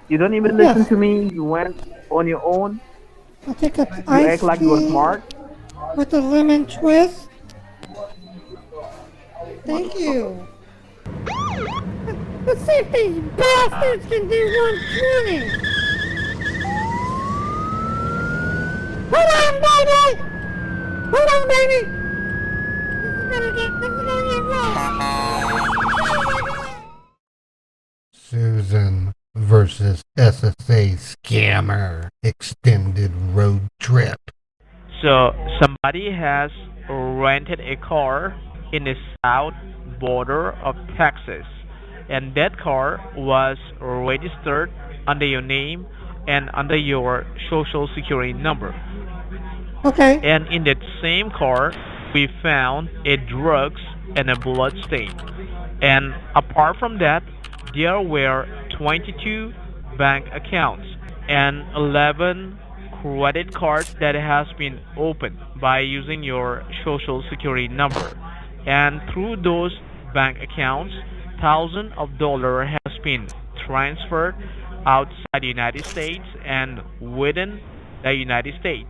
You don't even listen Yes. to me. You went on your own. I'll take a You act iced like you are tea smart. with a lemon twist. Thank you. Let's see if these bastards can do 120. Hold on, baby! Hold on, baby! This is gonna get rough. Susan versus SSA Scammer Extended Road Trip. So somebody has rented a car in the south border of Texas, and that car was registered under your name and under your social security number. Okay. And in that same car, we found a drugs and a blood stain. And apart from that, there were 22 bank accounts and 11 credit cards that has been opened by using your social security number. And through those bank accounts, thousands of dollars has been transferred outside the United States and within the United States.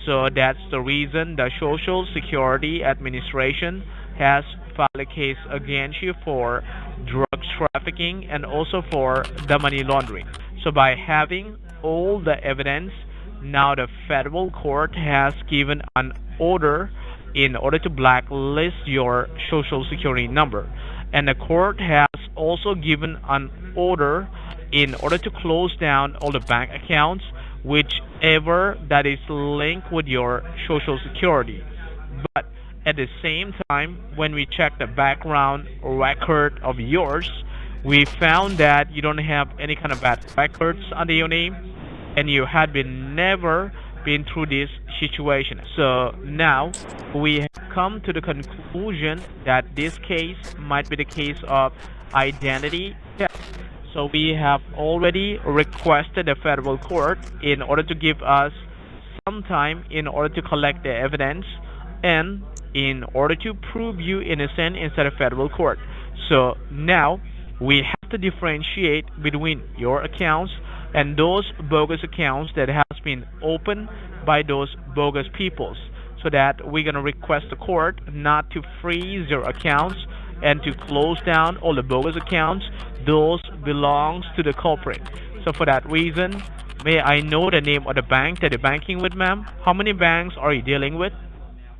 So that's the reason the Social Security Administration has filed a case against you for drug trafficking and also for the money laundering. So by having all the evidence, now the federal court has given an order in order to blacklist your social security number. And the court has also given an order in order to close down all the bank accounts whichever that is linked with your social security. But at the same time, when we check the background record of yours, we found that you don't have any kind of bad records under your name and you had been never been through this situation. So now we have come to the conclusion that this case might be the case of identity theft. So we have already requested the federal court in order to give us some time in order to collect the evidence and in order to prove you innocent instead of federal court. So now we have to differentiate between your accounts and those bogus accounts that has been opened by those bogus peoples, so that we're going to request the court not to freeze your accounts and to close down all the bogus accounts. Those belongs to the culprit. So for that reason, may I know the name of the bank that you're banking with, ma'am? How many banks are you dealing with?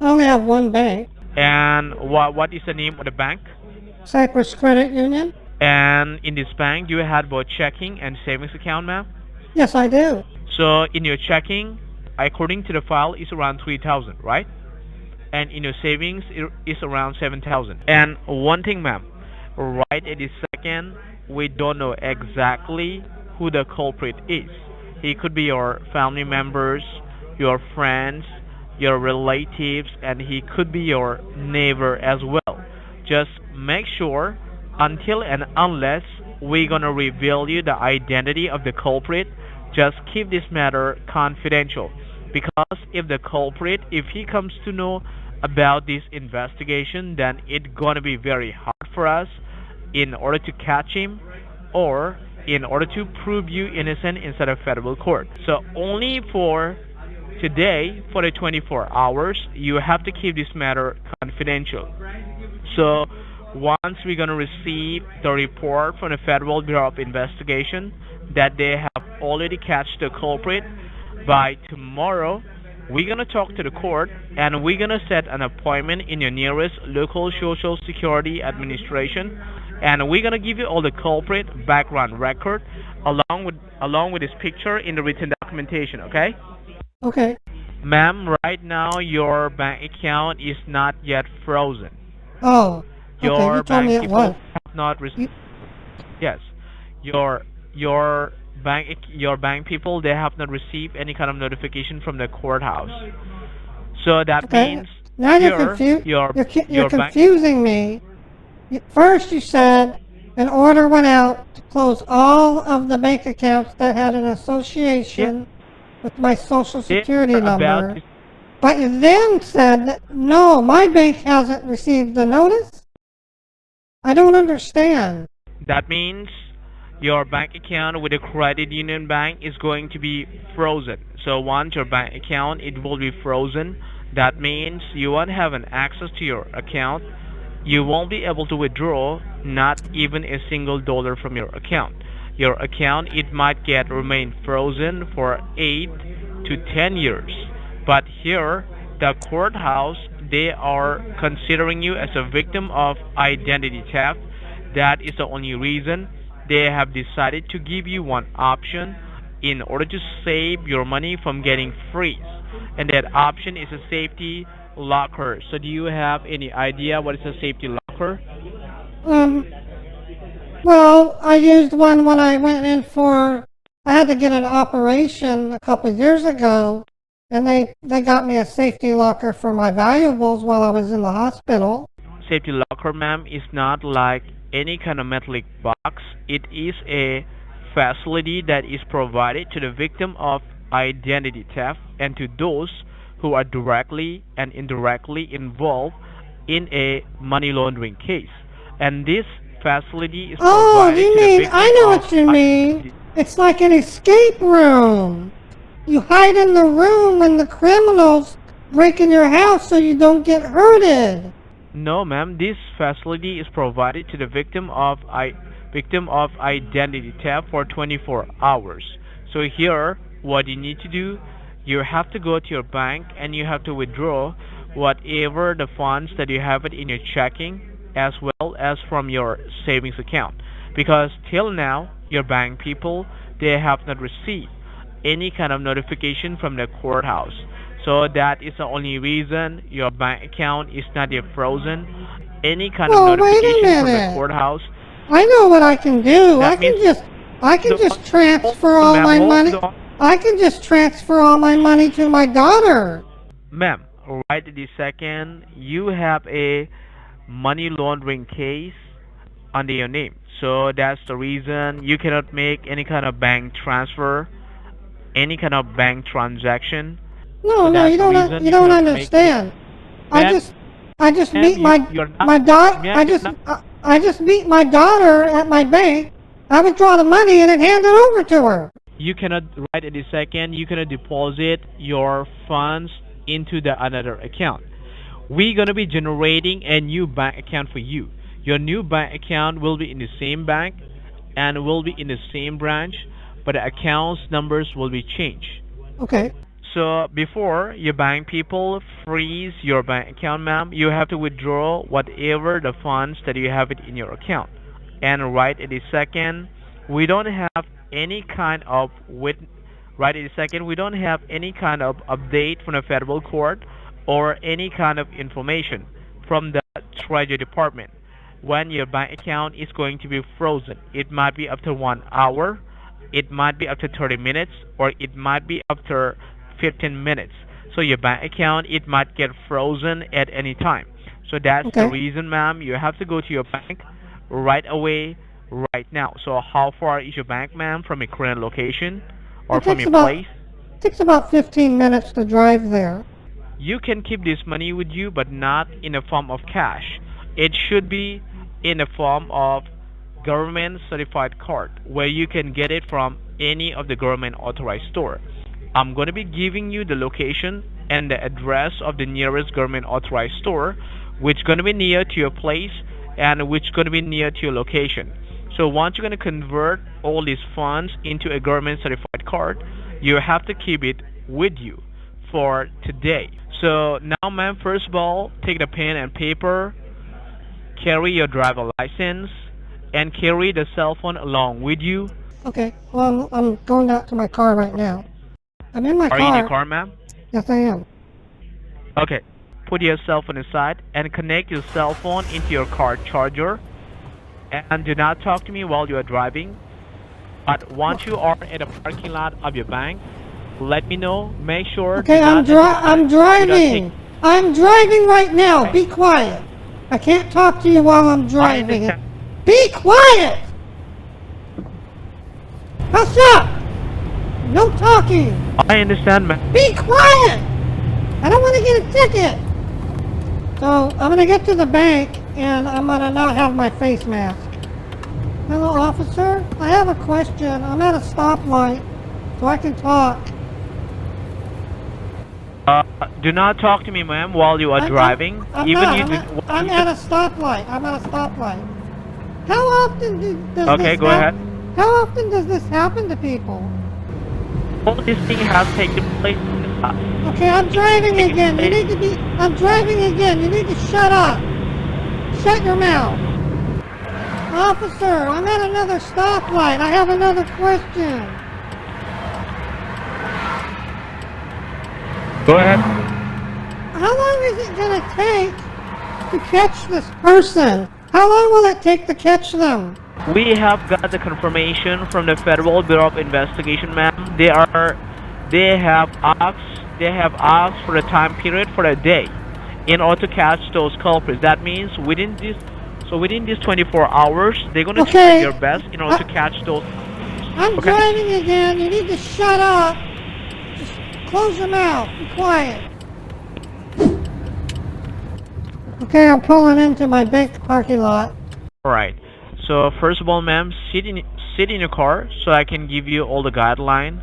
I only have one bank. And what is the name of the bank? Cypress Credit Union? And in this bank, do you have both checking and savings account, ma'am? Yes, I do. So in your checking, according to the file, is around 3,000, right? And in your savings, it is around 7,000. And one thing, ma'am, right at this second, we don't know exactly who the culprit is. He could be your family members, your friends, your relatives, and he could be your neighbor as well. Just make sure until and unless we're gonna reveal you the identity of the culprit, just keep this matter confidential. Because if the culprit, if he comes to know about this investigation, then it's gonna be very hard for us in order to catch him or in order to prove you innocent instead of federal court. So only for today, for the 24 hours, you have to keep this matter confidential. So once we're going to receive the report from the Federal Bureau of Investigation that they have already catched the culprit, by tomorrow we're going to talk to the court and we're going to set an appointment in your nearest local social security administration, and we're going to give you all the culprit background record along with this picture in the written documentation, okay? Okay. Ma'am, right now your bank account is not yet frozen. Oh, okay, Your you told me bank it people was. have not You, received. Yes, your bank people, they have not received any kind of notification from the courthouse. So that okay, means now you're your confused. your You're your bank. confusing me. First you said an order went out to close all of the bank accounts that had an Yeah, association with my social they security are about number. to. But you then said that, no, my bank hasn't received the notice? I don't understand. That means your bank account with a credit union bank is going to be frozen. So once your bank account it will be frozen, that means you won't have an access to your account. You won't be able to withdraw not even a single dollar from your account. Your account it might get remain frozen for 8 to 10 years. But here the courthouse they are considering you as a victim of identity theft. That is the only reason they have decided to give you one option in order to save your money from getting freeze. And that option is a safety locker. So do you have any idea what is a safety locker? Um, well, I used one when I went in for, I had to get an operation a couple of years ago, and they got me a safety locker for my valuables while I was in the hospital. Safety locker, ma'am, is not like any kind of metallic box. It is a facility that is provided to the victim of identity theft and to those who are directly and indirectly involved in a money laundering case. And this facility is Oh, provided you to the mean, victim I know of what you identity. mean. It's like an escape room. You hide in the room when the criminals break in your house so you don't get hurted. No, ma'am. This facility is provided to the victim of identity theft for 24 hours. So here, what you need to do, you have to go to your bank and you have to withdraw whatever the funds that you have it in your checking as well as from your savings account. Because till now, your bank people they have not received any kind of notification from the courthouse. So that is the only reason your bank account is not yet frozen. Any kind of Well, wait a notification from the minute. courthouse. I know what I can do. That means I can just hold transfer on, all ma'am, my hold money. on. I can just transfer all my money to my daughter. Ma'am, right this second, you have a money laundering case under your name. So that's the reason you cannot make any kind of bank transfer, any kind of bank transaction. No, So no, that's the reason you you don't cannot make any. understand. I Ma'am, just I just ma'am, meet you're my not, daughter. ma'am, you're not. I just meet my daughter at my bank. I withdraw the money and then hand it over to her. You cannot right at this second. You cannot deposit your funds into the another account. We're gonna be generating a new bank account for you. Your new bank account will be in the same bank and will be in the same branch, but the accounts numbers will be changed. Okay. So before your bank people freeze your bank account, ma'am, you have to withdraw whatever the funds that you have it in your account. And right at this second, we don't have any kind of right at this second we don't have any kind of update from the federal court or any kind of information from the Treasury Department when your bank account is going to be frozen. It might be after 1 hour, it might be after 30 minutes, or it might be after 15 minutes. So your bank account it might get frozen at any time. So that's the Okay. reason, ma'am, you have to go to your bank right away, right now. So how far is your bank, ma'am, from your current location or It from takes your about place? takes about 15 minutes to drive there. You can keep this money with you, but not in a form of cash. It should be in a form of government certified card where you can get it from any of the government authorized store. I'm going to be giving you the location and the address of the nearest government authorized store which going to be near to your place and which going to be near to your location. So once you're going to convert all these funds into a government certified card, you have to keep it with you for today. So now, ma'am, first of all, take the pen and paper, carry your driver license, and carry the cell phone along with you. Okay. Well, I'm going out to my car right now. I'm in my Are you in your car, ma'am? Yes, I am. Okay. Put your cell phone aside and connect your cell phone into your car charger. And do not talk to me while you are driving. But once you are at the parking lot of your bank, let me know. Make sure. Okay, do I'm not I'm do not take- driving. I'm driving right now. Be quiet. I can't talk to you while I'm I driving. understand. Be quiet. Hush up. No talking. I understand, ma'am. Be quiet. I don't want to get a ticket. So I'm gonna get to the bank and I'm gonna not have my face mask. Hello, Officer, I have a question. I'm at a stoplight, so I can talk. Do not talk to me, ma'am, while you are driving. I'm at a stoplight. I'm at a stoplight. How often does Okay, this go ahead. How often does this happen to people? All this thing has taken place. Okay, I'm driving again. I'm driving again. You need to shut up. Shut your mouth. Officer, I'm at another stoplight. I have another question. Go ahead. How long is it going to take to catch this person? How long will it take to catch them? We have got the confirmation from the Federal Bureau of Investigation, ma'am. They have asked for a time period for a day in order to catch those culprits. That means within this 24 hours, they're going to try their best in order to catch those. I'm driving again. You need to shut up. Just close your mouth. Be quiet. Okay, I'm pulling into my bank parking lot. Alright. So first of all, ma'am, sit in your car so I can give you all the guideline.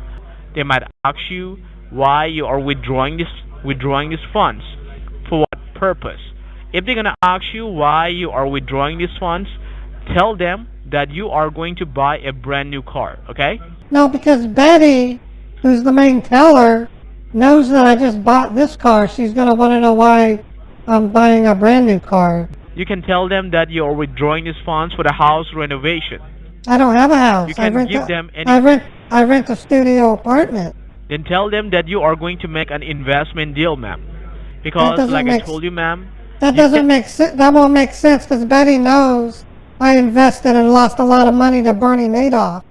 They might ask you why you are withdrawing these funds, for what purpose. If they're gonna ask you why you are withdrawing these funds, tell them that you are going to buy a brand new car. Okay? No, because Betty, who's the main teller, knows that I just bought this car. She's gonna want to know why I'm buying a brand new car. You can tell them that you are withdrawing these funds for the house renovation. I don't have a house. You can give them any. I rent a studio apartment. Then tell them that you are going to make an investment deal, ma'am. Because, like I told you, ma'am, that doesn't make sense. That won't make sense because Betty knows I invested and lost a lot of money to Bernie Madoff.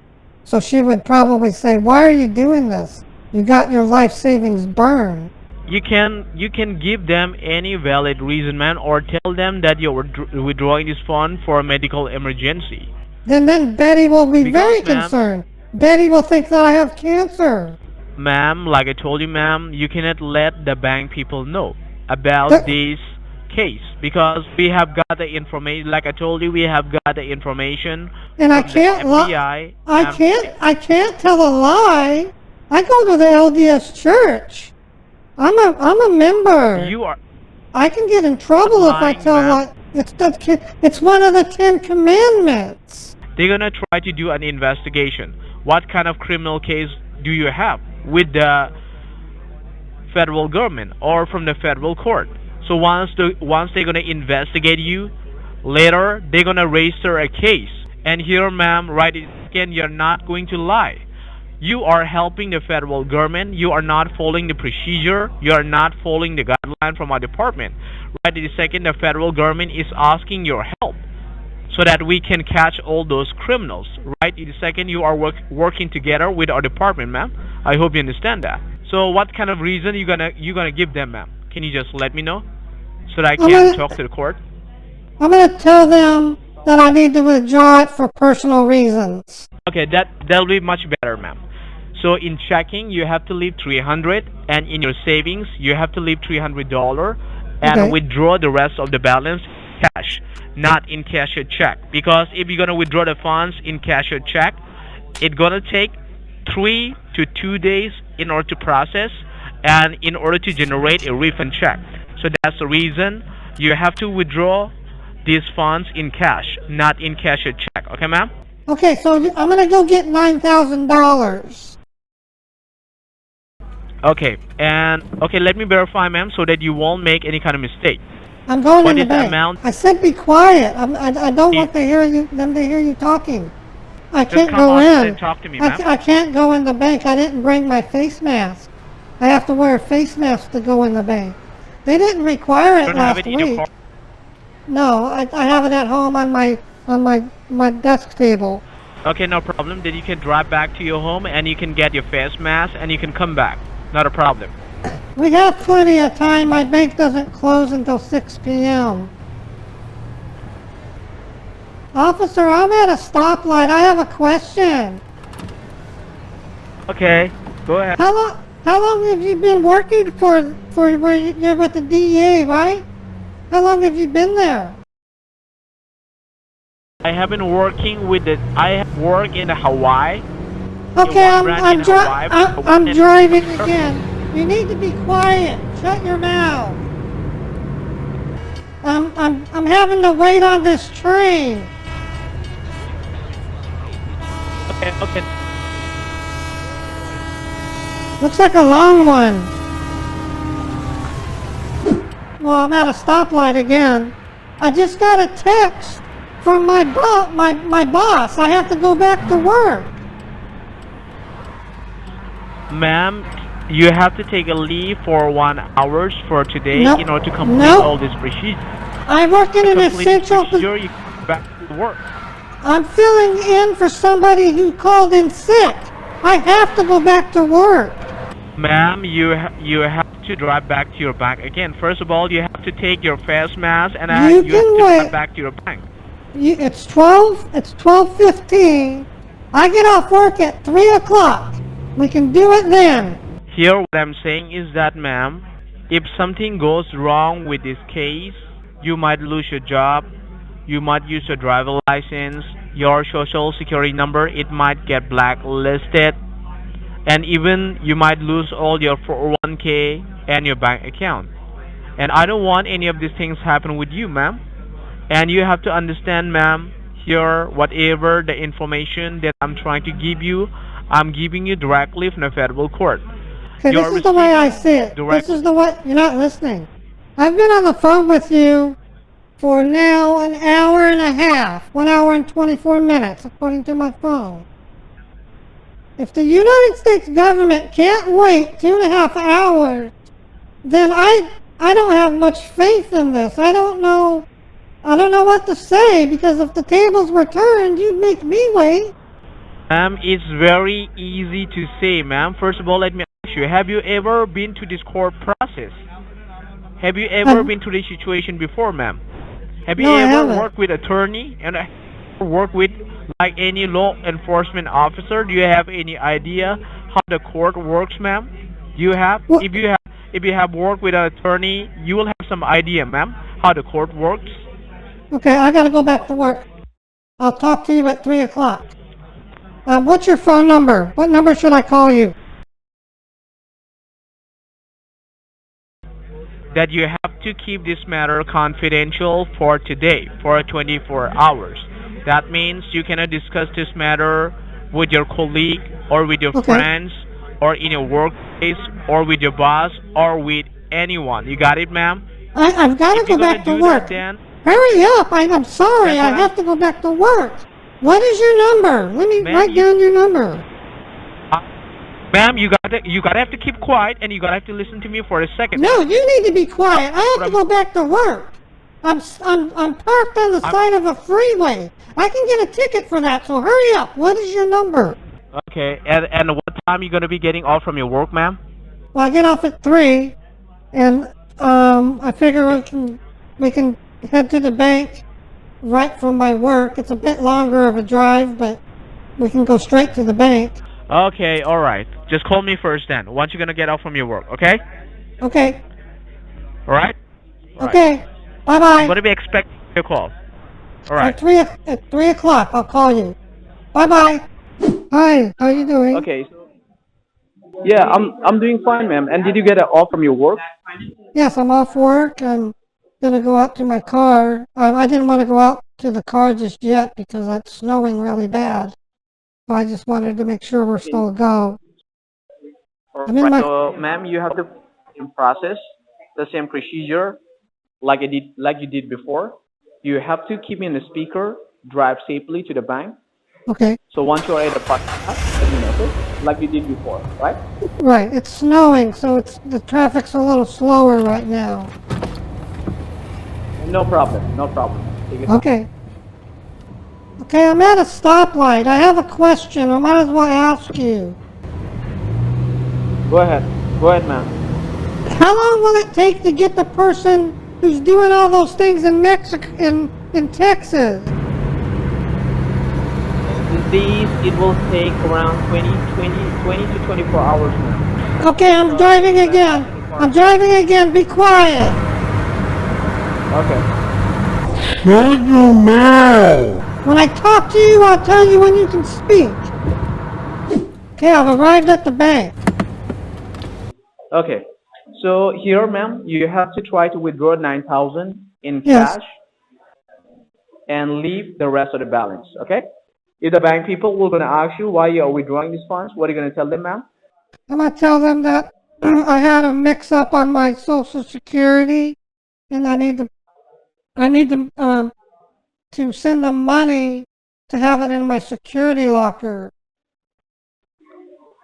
So she would probably say, "Why are you doing this? You got your life savings burned." You can give them any valid reason, man, or tell them that you're withdrawing this fund for a medical emergency. Then Betty will be very concerned. Betty will think that I have cancer. Ma'am, like I told you, ma'am, you cannot let the bank people know about this case because we have got the information. Like I told you, we have got the information. And I can't lie. I can't tell a lie. I go to the LDS church. I'm a member. You are. I can get in trouble if I tell lie. It's one of the 10 Commandments. They're gonna try to do an investigation. What kind of criminal case do you have with the federal government or from the federal court? So once they're gonna investigate you, later they're gonna register a case. And here, ma'am, right again, you're not going to lie. You are helping the federal government. You are not following the procedure. You are not following the guideline from our department. Right in the second, the federal government is asking your help so that we can catch all those criminals. Right in the second, you are working together with our department, ma'am. I hope you understand that. So what kind of reason you gonna give them, ma'am? Can you just let me know so that I can talk to the court? I'm gonna tell them that I need to withdraw it for personal reasons. Okay, that'll be much better, ma'am. So in checking, you have to leave $300, and in your savings, you have to leave $300, and withdraw the rest of the balance cash, not in cash or check. Because if you're gonna withdraw the funds in cash or check, it's gonna take 3 to 2 days in order to process, and in order to generate a refund check. So that's the reason you have to withdraw these funds in cash, not in cash or check. Okay, ma'am? Okay, so I'm gonna go get $9,000. Okay, let me verify, ma'am, so that you won't make any kind of mistake. I'm going What in the is the bank. amount? I said be quiet. I don't want them to hear you talking. I Just can't come go on in. and talk to me, ma'am. I can't go in the bank. I didn't bring my face mask. I have to wear a face mask to go in the bank. They didn't require it Don't have last it in your week. car? No, I have it at home on my desk table. Okay, no problem. Then you can drive back to your home and you can get your face mask and you can come back. Not a problem. We have plenty of time. My bank doesn't close until 6 p.m. Officer, I'm at a stoplight. I have a question. Okay, go ahead. How long have you been working for where you're with the DEA, right? How long have you been there? I have been working with the. I have worked in Hawaii. Okay, one brand in Hawaii. I'm driving again. You need to be quiet. Shut your mouth. I'm having to wait on this train. Okay, okay. Looks like a long one. Well, I'm at a stoplight again. I just got a text from my boss. I have to go back to work. Ma'am, you have to take a leave for 1 hour for today Nope. in order to complete Nope. all this procedure. I work in an Complete this essential procedure, you go back to work. I'm filling in for somebody who called in sick. I have to go back to work. Ma'am, you have to drive back to your bank again. First of all, you have to take your face mask and You you can have to wait. drive back to your bank. It's 12:15. I get off work at 3 o'clock. We can do it then. Here, what I'm saying is that, ma'am, if something goes wrong with this case, you might lose your job, you might use your driver license, your social security number, it might get blacklisted, and even you might lose all your 401k and your bank account. And I don't want any of these things happen with you, ma'am. And you have to understand, ma'am, here, whatever the information that I'm trying to give you, I'm giving you directly from the federal court. Okay, You're this is the way I receiving see it. direct- This is the way, you're not listening. I've been on the phone with you for now an hour and a half, 1 hour and 24 minutes, according to my phone. If the United States government can't wait 2.5 hours, then I don't have much faith in this. I don't know what to say, because if the tables were turned, you'd make me wait. Ma'am, it's very easy to say, ma'am. First of all, let me ask you, have you ever been to this court process? Have you ever been to this situation before, ma'am? Have you No, I ever haven't. worked with attorney and worked with like any law enforcement officer? Do you have any idea how the court works, ma'am? Do you have? Well- If you have worked with an attorney, you will have some idea, ma'am, how the court works. Okay, I gotta go back to work. I'll talk to you at 3 o'clock. What's your phone number? What number should I call you? That you have to keep this matter confidential for today, for 24 hours. That means you cannot discuss this matter with your colleague or with your Okay. friends or in your workplace or with your boss or with anyone. You got it, ma'am? I've gotta If go you're gonna back to do work. that, then Hurry up! I'm sorry. That's I what have to go back to work. What is your number? Let me Ma'am, write down your number. ma'am, you gotta have to keep quiet and you gotta have to listen to me for a second. No, you need to be quiet. I have to go back to work. I'm parked on the side of a freeway. I can get a ticket for that, so hurry up. What is your number? Okay, and what time you gonna be getting off from your work, ma'am? Well, I get off at 3, and I figure we can head to the bank right from my work. It's a bit longer of a drive, but we can go straight to the bank. Okay, all right. Just call me first then. Once you're gonna get off from your work, okay? Okay. All right. All right. Okay. Bye I'm bye. gonna be expecting your call. All right. At 3 o'clock, I'll call you. Bye bye. Hi. How you doing? Okay. Yeah, I'm doing fine, ma'am. And did you get an off from your work? Yes, I'm off work. I'm gonna go out to my car. I didn't want to go out to the car just yet because it's snowing really bad. So I just wanted to make sure we're still go. I'm in my- So, ma'am, you have to process the same procedure like you did before. You have to keep in the speaker, drive safely to the bank. Okay. So once you're at the parking lot, let me know, okay? Like you did before, right? Right. It's snowing, so the traffic's a little slower right now. No problem, no problem. Take your time. Okay. Okay, I'm at a stoplight. I have a question. I might as well ask you. Go ahead, ma'am. How long will it take to get the person who's doing all those things in Mexico, in Texas? These, it will take around 20 to 24 hours, ma'am. Okay, I'm driving again. I'm driving again. Be quiet. Okay. Shut your mouth! When I talk to you, I'll tell you when you can speak. Okay, I've arrived at the bank. Okay. So here, ma'am, you have to try to withdraw 9,000 in Yes. cash and leave the rest of the balance. Okay? If the bank people will gonna ask you why you are withdrawing these funds, what are you gonna tell them, ma'am? I'm gonna tell them that I had a mix up on my social security and I need to send them money to have it in my security locker.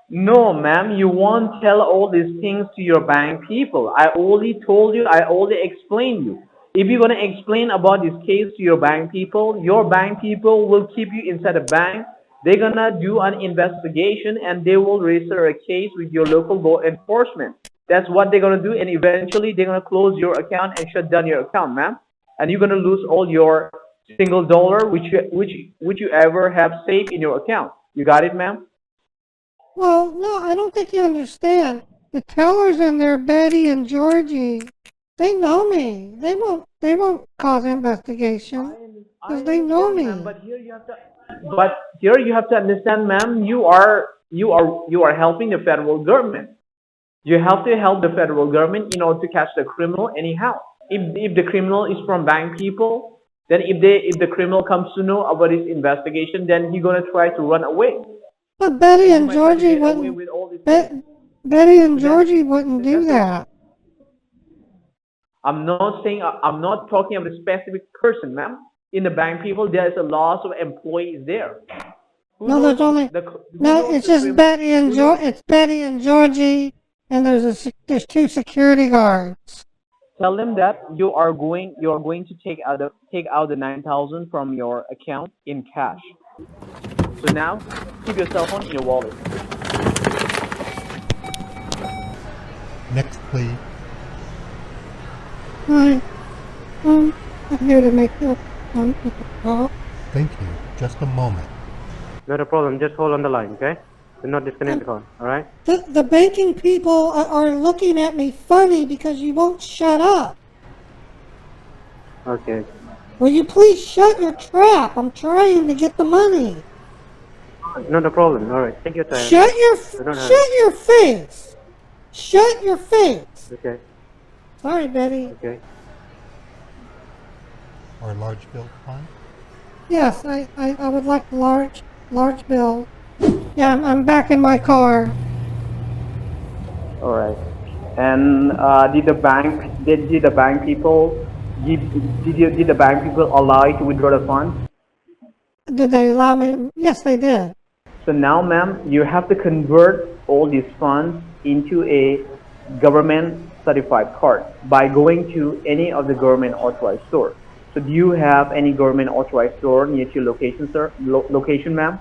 No, ma'am, you won't tell all these things to your bank people. I already told you, I already explained you. If you're gonna explain about this case to your bank people will keep you inside the bank. They're gonna do an investigation and they will register a case with your local law enforcement. That's what they're gonna do, and eventually they're gonna close your account and shut down your account, ma'am. And you're gonna lose all your single dollar which you ever have saved in your account. You got it, ma'am? Well, no, I don't think you understand. The tellers in there, Betty and Georgie, they know me. They won't cause investigation I because they know understand, ma'am, me. but here you have to understand, ma'am, you are helping the federal government. You have to help the federal government in order to catch the criminal anyhow. If the criminal is from bank people, then if the criminal comes to know about his investigation, then he's gonna try to run away. But Betty He and might try to Georgie get away wouldn't. with all these things. Betty and So that's Georgie wouldn't do that's the that. I'm not talking of a specific person, ma'am. In the bank people, there is a lot of employees there. Who No, knows there's only the who no. knows It's the just crim Betty and who knows It's Betty and Georgie, and there's two security guards. Tell them that you are going to take out the 9,000 from your account in cash. So now keep your cell phone in your wallet. Next, please. Hi, I'm here to make a call. Thank you. Just a moment. Not a problem. Just hold on the line, okay? Do not disconnect the call, alright? The banking people are looking at me funny because you won't shut up. Okay. Will you please shut your trap? I'm trying to get the money. Not a problem. Alright. Take your time. Do not hurry. Shut your face. Shut your face. Okay. Sorry, Betty. Okay. Our large bill fine? Yes, I would like a large bill. Yeah, I'm back in my car. All right. And did the bank people did the bank people allow you to withdraw the funds? Did they allow me? Yes, they did. So now, ma'am, you have to convert all these funds into a government certified card by going to any of the government authorized store. So do you have any government authorized store near to your location, sir? Location, ma'am?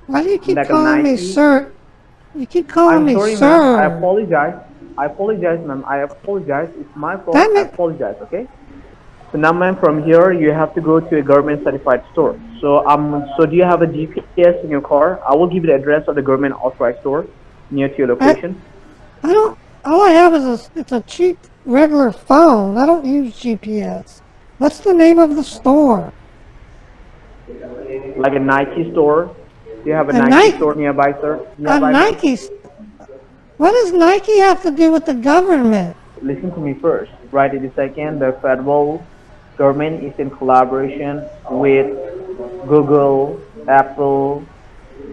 Why do you keep Like a calling me Nike? sir? You keep calling I'm me sorry, sir. ma'am. I apologize. I apologize, ma'am. I apologize. It's my fault. That I ma- apologize, okay? So now, ma'am, from here, you have to go to a government certified store. So do you have a GPS in your car? I will give you the address of the government authorized store near to your location. I don't. All I have is it's a cheap regular phone. I don't use GPS. What's the name of the store? Like a Nike store. Do you have a A Nike Nike- store nearby, sir? A Nearby, ma'am? Nike. What does Nike have to do with the government? Listen to me first. Right at the second, the federal government is in collaboration with Google, Apple,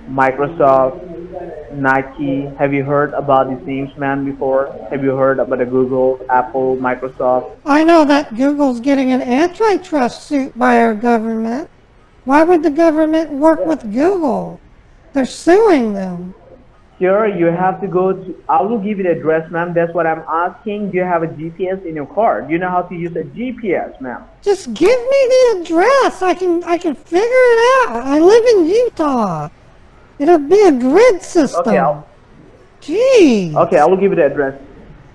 Microsoft, Nike. Have you heard about these names, man, before? Have you heard about the Google, Apple, Microsoft? I know that Google's getting an antitrust suit by our government. Why would the government work with Google? They're suing them. Here, you have to go to, I will give you the address, ma'am. That's what I'm asking. Do you have a GPS in your car? Do you know how to use a GPS, ma'am? Just give me the address. I can figure it out. I live in Utah. It'll be a grid system. Okay, Gee. I will give you the address.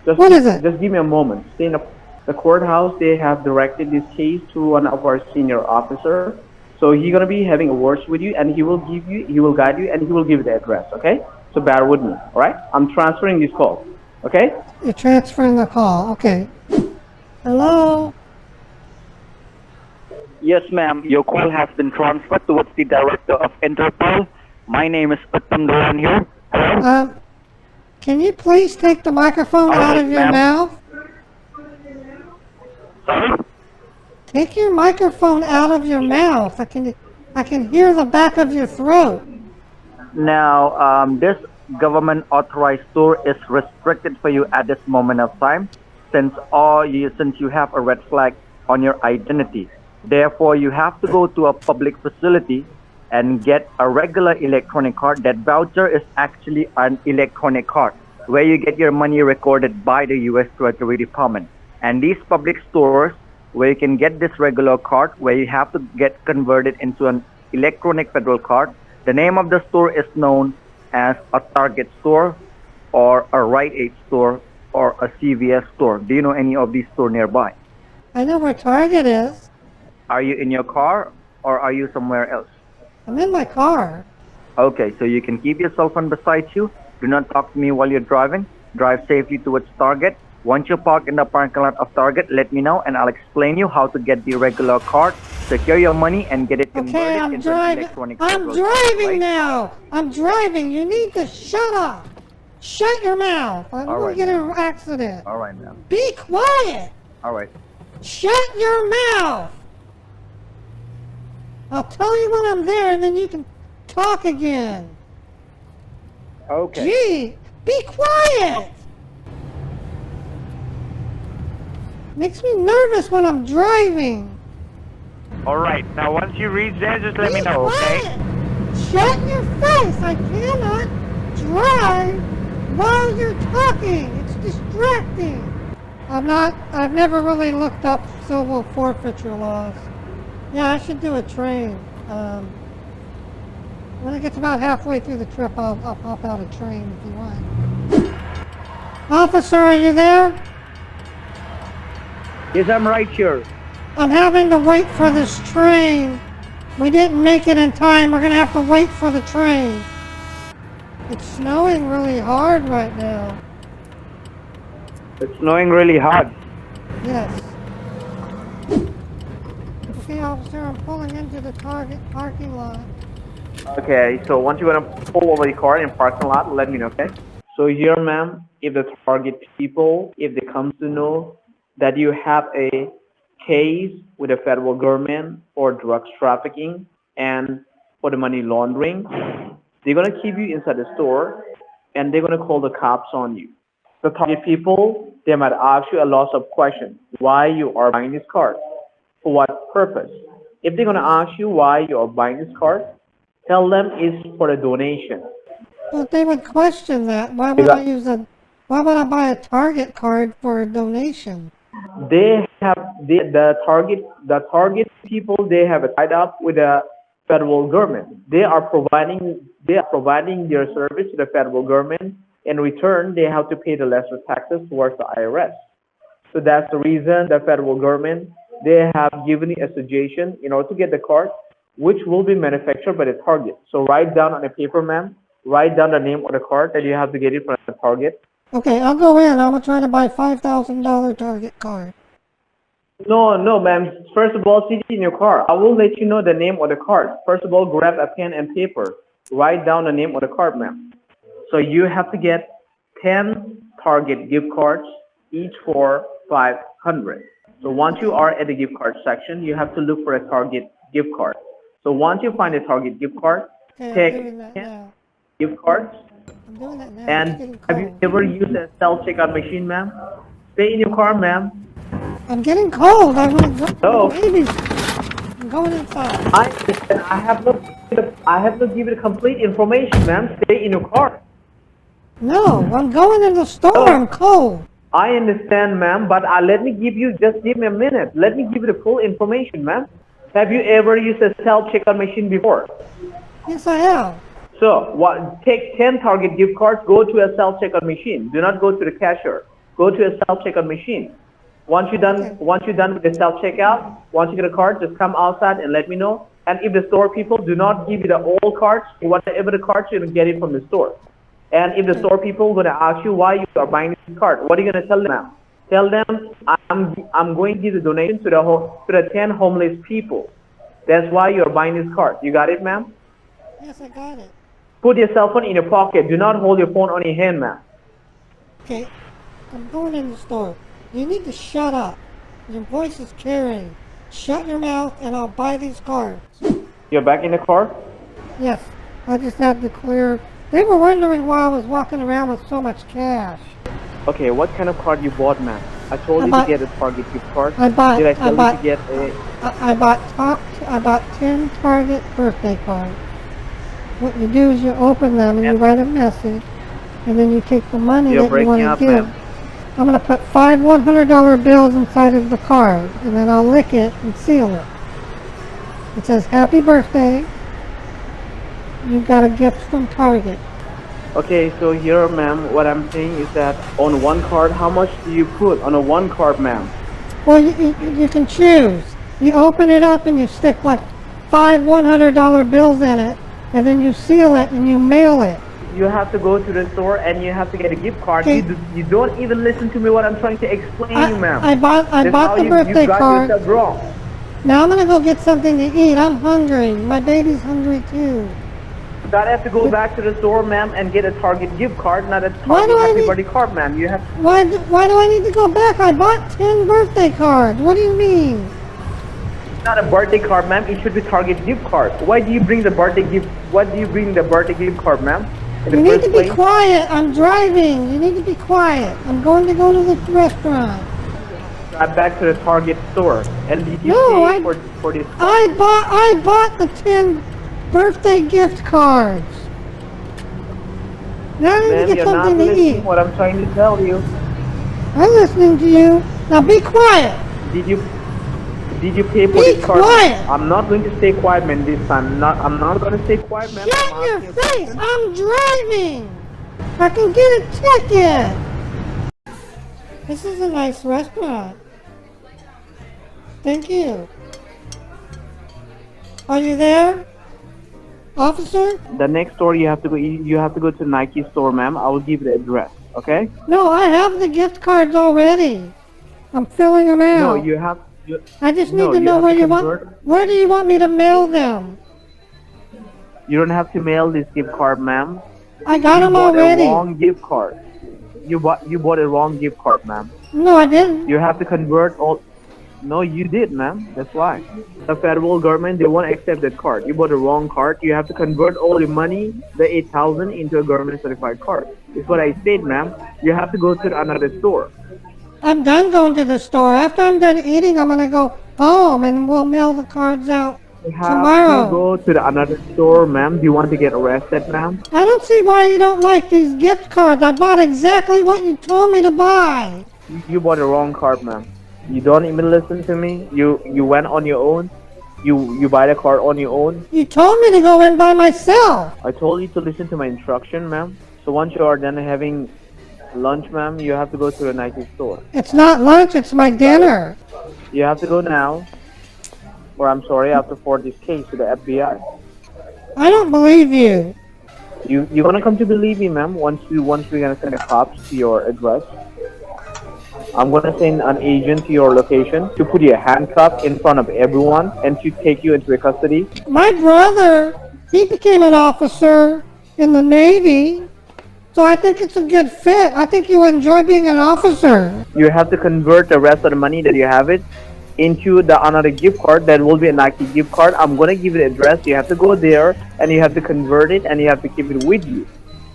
What is it? Just give me a moment. Stay in the courthouse. They have directed this case to one of our senior officer. So he's gonna be having a words with you, and he will guide you, and he will give you the address. Okay? So bear with me. All right? I'm transferring this call. Okay? You're transferring the call. Okay. Hello? Yes, ma'am. Your call has been transferred towards the director of Interpol. My name is Uttam Dolan here. Hello? Can you please take the microphone All out right, of your ma'am. mouth? Sorry? Take your microphone out of your mouth. I can hear the back of your throat. Now, this government authorized store is restricted for you at this moment of time since you have a red flag on your identity. Therefore, you have to go to a public facility and get a regular electronic card. That voucher is actually an electronic card where you get your money recorded by the U.S. Treasury Department. And these public stores where you can get this regular card where you have to get converted into an electronic federal card. The name of the store is known as a Target store or a Rite Aid store or a CVS store. Do you know any of these stores nearby? I know where Target is. Are you in your car or are you somewhere else? I'm in my car. Okay, so you can keep your cell phone beside you. Do not talk to me while you're driving. Drive safely towards Target. Once you park in the parking lot of Target, let me know and I'll explain you how to get the regular card, secure your money, and get it converted Okay, I'm into an driving. electronic I'm federal card, driving right? now. I'm driving. You need to shut up. Shut your mouth. I'm All going right, to get in an accident. All right, ma'am. Be quiet. All right. Shut your mouth. I'll tell you when I'm there and then you can talk again. Okay. Gee, be quiet. Makes me nervous when I'm driving. All right. Now, once you reach there, just let me Be know, okay? quiet. Shut your face. I cannot drive while you're talking. It's distracting. I've never really looked up civil forfeiture laws. Yeah, I should do a train. When it gets about halfway through the trip, I'll pop out a train if you want. Officer, are you there? Yes, I'm right here. I'm having to wait for this train. We didn't make it in time. We're going to have to wait for the train. It's snowing really hard right now. It's snowing really hard. Yes. Okay, officer, I'm pulling into the Target parking lot. Okay, so once you're gonna pull over the car in parking lot, let me know, okay? So here, ma'am, if the target people, if they come to know that you have a case with the federal government for drugs trafficking and for the money laundering, they're gonna keep you inside the store and they're gonna call the cops on you. The target people, they might ask you a lot of questions. Why you are buying this card? For what purpose? If they're gonna ask you why you are buying this card, tell them it's for a donation. But they would question that. Why would I buy a Target card for a donation? They have the target people. They have a tied up with the federal government. They are providing their service to the federal government. In return, they have to pay the lesser taxes towards the IRS. So that's the reason the federal government, they have given you a suggestion in order to get the card, which will be manufactured by the Target. So write down on a paper, ma'am, write down the name of the card that you have to get it from the Target. Okay, I'll go in. I'm gonna try to buy $5,000 Target card. No, ma'am. First of all, sit in your car. I will let you know the name of the card. First of all, grab a pen and paper. Write down the name of the card, ma'am. So you have to get 10 Target gift cards, each for $500. So once you are at the gift card section, you have to look for a Target gift card. So once you find a Target gift card, Okay, take I'm doing that 10 now. gift cards. I'm doing that now. It's And getting have you cold. ever used a self-checkout machine, ma'am? Stay in your car, ma'am. I'm getting cold. I want to No. go. Baby, I'm going inside. I have not given complete information, ma'am. Stay in your car. No, I'm going in the store. Oh. I'm cold. I understand, ma'am, but just give me a minute. Let me give you the full information, ma'am. Have you ever used a self-checkout machine before? Yes, I have. So, take 10 Target gift cards, go to a self-checkout machine. Do not go to the cashier. Go to a self-checkout machine. Once you're done with the self-checkout, once you get a card, just come outside and let me know. And if the store people do not give you the old cards, whatever the cards, you're going to get it from the store. And if the store people are going to ask you why you are buying this card, what are you going to tell them, ma'am? Tell them I'm going to give the donation to the 10 homeless people. That's why you're buying this card. You got it, ma'am? Yes, I got it. Put your cell phone in your pocket. Do not hold your phone on your hand, ma'am. Okay, I'm going in the store. You need to shut up. Your voice is carrying. Shut your mouth and I'll buy these cards. You're back in the car? Yes, I just had to clear. They were wondering why I was walking around with so much cash. Okay, what kind of card you bought, ma'am? I told I you bought- to get a Target gift card. I bought- Did I I tell bought- you to get a... I bought 10 Target birthday cards. What you do is you open them and you write a message, and then you take the money You're that you want breaking to up, give. ma'am. I'm going to put 5 $100 bills inside of the card, and then I'll lick it and seal it. It says, "Happy birthday. You got a gift from Target." Okay, so here, ma'am, what I'm saying is that on one card, how much do you put on a one card, ma'am? Well, you can choose. You open it up and you stick like 5 $100 bills in it, and then you seal it and you mail it. You have to go to the store and you have to get a gift card. Okay. You don't even listen to me what I'm trying to explain you, ma'am. I bought That's how the birthday you got card. yourself wrong. Now I'm gonna go get something to eat. I'm hungry. My baby's hungry too. You gotta have to go back to the store, ma'am, and get a Target gift card, not a Why do Target I Happy need- Birthday card, ma'am. You have Why do I need to go back? I bought 10 birthday cards. What do you mean? not a birthday card, ma'am. It should be Target gift card. Why do you bring the birthday gift? Why do you bring the birthday gift card, ma'am? In the You need first to be place? quiet. I'm driving. You need to be quiet. I'm going to go to the restaurant. Drive back to the Target store. And did you No, pay I- for this? I bought the 10 birthday gift cards. Now I need to Ma'am, get you're not something to listening eat. what I'm trying to tell you. I'm listening to you. Now be quiet. Did you pay for Be this card? quiet. I'm not going to stay quiet, man, this time. I'm not going to stay quiet, man. Shut I'm your asking a face. question. I'm driving. I can get a ticket. This is a nice restaurant. Thank you. Are you there, officer? The next store you have to go. You have to go to Nike store, ma'am. I will give you the address. Okay? No, I have the gift cards already. I'm filling them out. No, you have. I just need no, to you know have where to you want. convert. Where do you want me to mail them? You don't have to mail this gift card, ma'am. I got You them bought already. a wrong gift card. You bought a wrong gift card, ma'am. No, I didn't. You have to convert all. No, you did, ma'am. That's why. The federal government, they won't accept that card. You bought a wrong card. You have to convert all the money, the 8,000, into a government certified card. It's what I said, ma'am. You have to go to another store. I'm done going to the store. After I'm done eating, I'm gonna go home and we'll mail the cards out You have tomorrow. to go to the another store, ma'am. Do you want to get arrested, ma'am? I don't see why you don't like these gift cards. I bought exactly what you told me to buy. You bought a wrong card, ma'am. You don't even listen to me. You went on your own. You buy the card on your own. You told me to go in by myself. I told you to listen to my instruction, ma'am. So once you are done having lunch, ma'am, you have to go to the Nike store. It's not lunch, it's my dinner. You have to go now, or I'm sorry, I have to forward this case to the FBI. I don't believe you. You're gonna come to believe me, ma'am. Once we're gonna send the cops to your address. I'm gonna send an agent to your location to put you handcuffed in front of everyone and to take you into custody. My brother, he became an officer in the Navy, so I think it's a good fit. I think you enjoy being an officer. You have to convert the rest of the money that you have it into the another gift card that will be a Nike gift card. I'm gonna give you the address. You have to go there and you have to convert it and you have to keep it with you.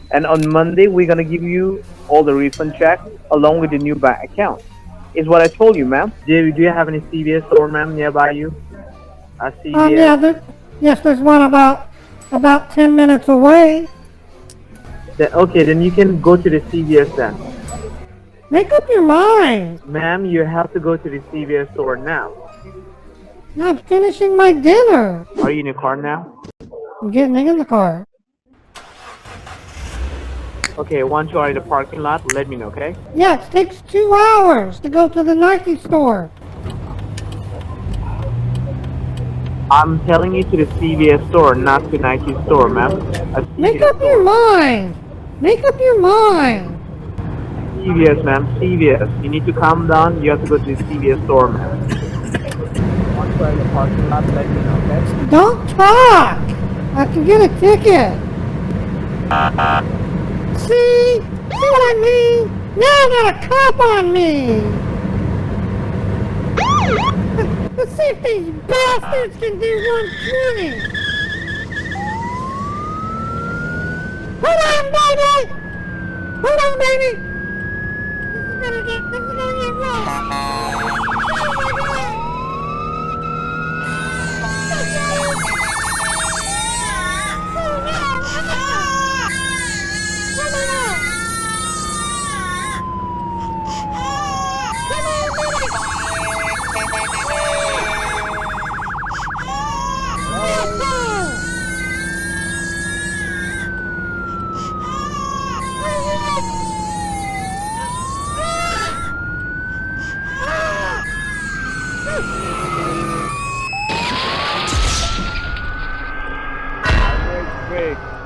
And on Monday we're gonna give you all the refund check along with the new bank account. Is what I told you, ma'am. Do you have any CVS store, ma'am, nearby you? A CVS. Yeah, yes, there's one about 10 minutes away. Okay, then you can go to the CVS then. Make up your mind. Ma'am, you have to go to the CVS store now. I'm finishing my dinner. Are you in your car now? I'm getting in the car. Okay, once you are in the parking lot, let me know, okay? Yeah, it takes 2 hours to go to the Nike store. I'm telling you to the CVS store, not to Nike store, ma'am. A Make CVS up your mind. Make up your mind. CVS, ma'am. CVS. You need to calm down. You have to go to the CVS store, ma'am. Once we're in the parking lot, let me know, okay? Don't talk! I can get a ticket. See? See what I mean? Now I got a cop on me! Let's see if these bastards can do 120! Hold on, baby! Hold on, baby! This is gonna get rough! Oh my god!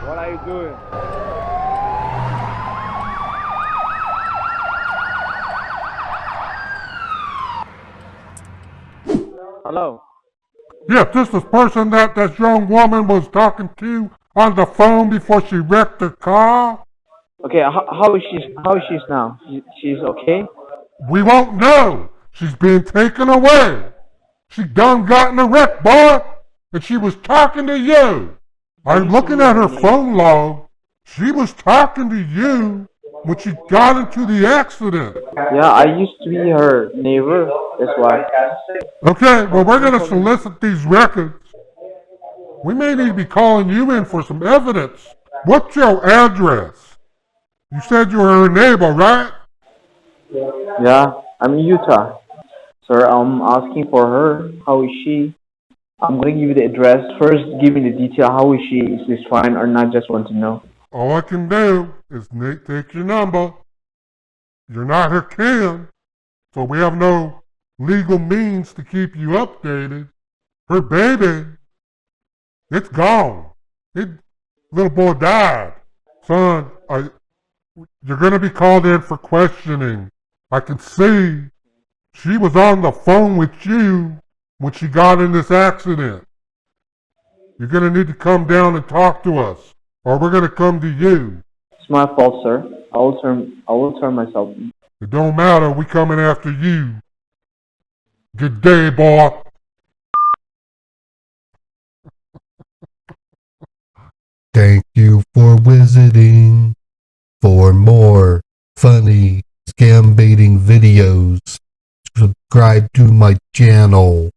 What are you doing? Hello. Yes, this is the person that young woman was talking to on the phone before she wrecked her car. Okay, how is she now? She's okay? We won't know. She's being taken away. She done got in a wreck, boy, and she was talking to you. I'm looking at her phone log. She was talking to you when she got into the accident. Yeah, I used to be her neighbor. That's why. Okay, well, we're going to solicit these records. We may need to be calling you in for some evidence. What's your address? You said you were her neighbor, right? Yeah, I'm in Utah. Sir, I'm asking for her. How is she? I'm going to give you the address. First, give me the detail. How is she? Is this fine or not? Just want to know. All I can do is take your number. You're not her kin, so we have no legal means to keep you updated. Her baby, it's gone. Little boy died. Son, you're going to be called in for questioning. I can see she was on the phone with you when she got in this accident. You're going to need to come down and talk to us, or we're going to come to you. It's my fault, sir. I will turn myself in. It don't matter. We coming after you. Good day, boy. Thank you for visiting. For more funny scam baiting videos, subscribe to my channel.